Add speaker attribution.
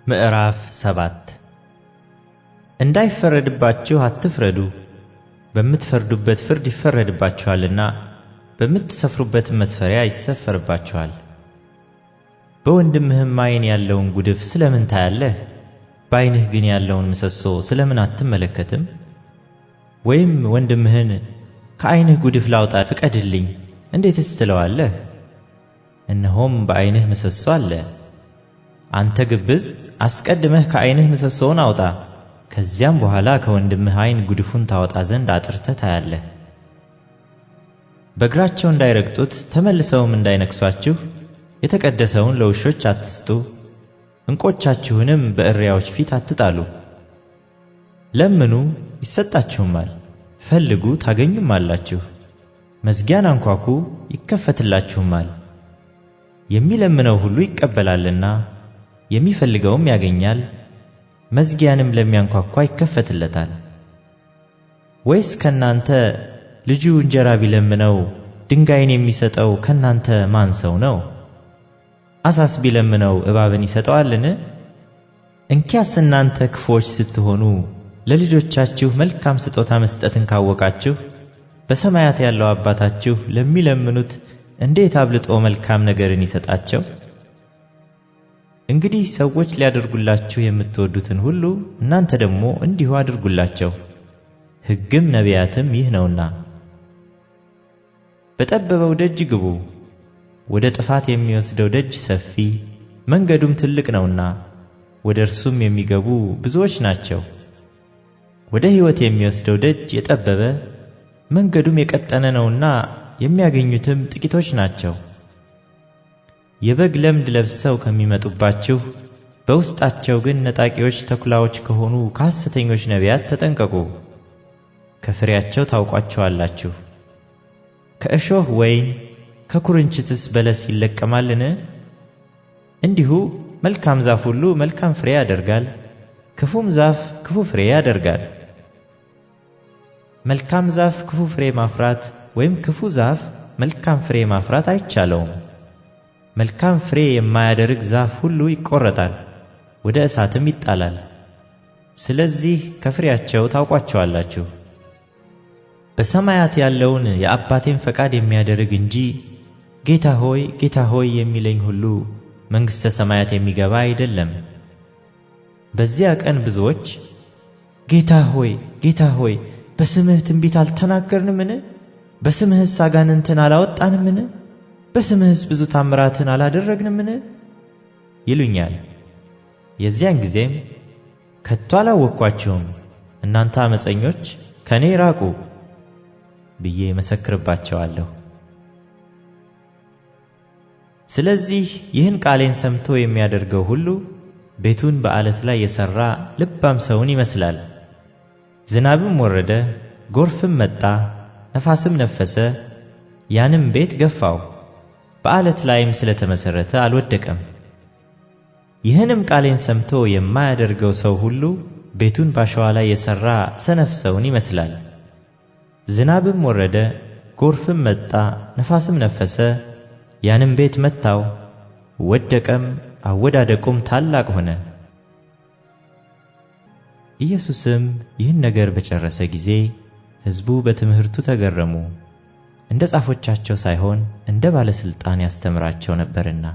Speaker 1: ምዕራፍ 7 እንዳይፈረድባችሁ አትፍረዱ፣ በምትፈርዱበት ፍርድ ይፈረድባችኋልና በምትሰፍሩበት መስፈሪያ ይሰፈርባችኋል። በወንድምህም ዓይን ያለውን ጉድፍ ስለምን ታያለህ? በዓይንህ ግን ያለውን ምሰሶ ስለምን አትመለከትም? ወይም ወንድምህን ከዓይንህ ጉድፍ ላውጣ ፍቀድልኝ እንዴትስ ትለዋለህ? እነሆም በዓይንህ ምሰሶ አለ። አንተ ግብዝ፣ አስቀድመህ ከዓይንህ ምሰሶውን አውጣ፣ ከዚያም በኋላ ከወንድምህ ዓይን ጉድፉን ታወጣ ዘንድ አጥርተህ ታያለህ። በእግራቸው እንዳይረግጡት ተመልሰውም እንዳይነክሷችሁ የተቀደሰውን ለውሾች አትስጡ፣ ዕንቆቻችሁንም በእሪያዎች ፊት አትጣሉ። ለምኑ ይሰጣችሁማል፣ ፈልጉ ታገኙማላችሁ፣ መዝጊያን አንኳኩ ይከፈትላችሁማል። የሚለምነው ሁሉ ይቀበላልና የሚፈልገውም ያገኛል፣ መዝጊያንም ለሚያንኳኳ ይከፈትለታል። ወይስ ከናንተ ልጁ እንጀራ ቢለምነው ድንጋይን የሚሰጠው ከናንተ ማን ሰው ነው? ዓሣስ ቢለምነው እባብን ይሰጠዋልን? እንኪያስ እናንተ ክፉዎች ስትሆኑ ለልጆቻችሁ መልካም ስጦታ መስጠትን ካወቃችሁ በሰማያት ያለው አባታችሁ ለሚለምኑት እንዴት አብልጦ መልካም ነገርን ይሰጣቸው። እንግዲህ ሰዎች ሊያደርጉላችሁ የምትወዱትን ሁሉ እናንተ ደግሞ እንዲሁ አድርጉላቸው፣ ሕግም ነቢያትም ይህ ነውና። በጠበበው ደጅ ግቡ፣ ወደ ጥፋት የሚወስደው ደጅ ሰፊ መንገዱም ትልቅ ነውና ወደ እርሱም የሚገቡ ብዙዎች ናቸው። ወደ ሕይወት የሚወስደው ደጅ የጠበበ መንገዱም የቀጠነ ነውና የሚያገኙትም ጥቂቶች ናቸው። የበግ ለምድ ለብሰው ከሚመጡባችሁ በውስጣቸው ግን ነጣቂዎች ተኩላዎች ከሆኑ ከሐሰተኞች ነቢያት ተጠንቀቁ። ከፍሬያቸው ታውቋቸዋላችሁ። ከእሾህ ወይን ከኩርንችትስ በለስ ይለቀማልን? እንዲሁ መልካም ዛፍ ሁሉ መልካም ፍሬ ያደርጋል፣ ክፉም ዛፍ ክፉ ፍሬ ያደርጋል። መልካም ዛፍ ክፉ ፍሬ ማፍራት ወይም ክፉ ዛፍ መልካም ፍሬ ማፍራት አይቻለውም። መልካም ፍሬ የማያደርግ ዛፍ ሁሉ ይቆረጣል፣ ወደ እሳትም ይጣላል። ስለዚህ ከፍሬያቸው ታውቋቸዋላችሁ። በሰማያት ያለውን የአባቴን ፈቃድ የሚያደርግ እንጂ ጌታ ሆይ ጌታ ሆይ የሚለኝ ሁሉ መንግሥተ ሰማያት የሚገባ አይደለም። በዚያ ቀን ብዙዎች ጌታ ሆይ ጌታ ሆይ በስምህ ትንቢት አልተናገርንምን? በስምህስ አጋንንትን አላወጣንምን? በስምህስ ብዙ ታምራትን አላደረግንምን? ይሉኛል። የዚያን ጊዜም ከቶ አላወቅኳችሁም፣ እናንተ ዓመፀኞች ከእኔ ራቁ ብዬ መሰክርባቸዋለሁ። ስለዚህ ይህን ቃሌን ሰምቶ የሚያደርገው ሁሉ ቤቱን በዓለት ላይ የሠራ ልባም ሰውን ይመስላል። ዝናብም ወረደ፣ ጎርፍም መጣ፣ ነፋስም ነፈሰ፣ ያንም ቤት ገፋው፣ በዓለት ላይም ስለተመሠረተ አልወደቀም። ይህንም ቃሌን ሰምቶ የማያደርገው ሰው ሁሉ ቤቱን ባሸዋ ላይ የሠራ ሰነፍ ሰውን ይመስላል። ዝናብም ወረደ፣ ጎርፍም መጣ፣ ነፋስም ነፈሰ፣ ያንም ቤት መታው፣ ወደቀም፣ አወዳደቁም ታላቅ ሆነ። ኢየሱስም ይህን ነገር በጨረሰ ጊዜ ሕዝቡ በትምህርቱ ተገረሙ፣ እንደ ጻፎቻቸው ሳይሆን እንደ ባለሥልጣን ያስተምራቸው ነበርና።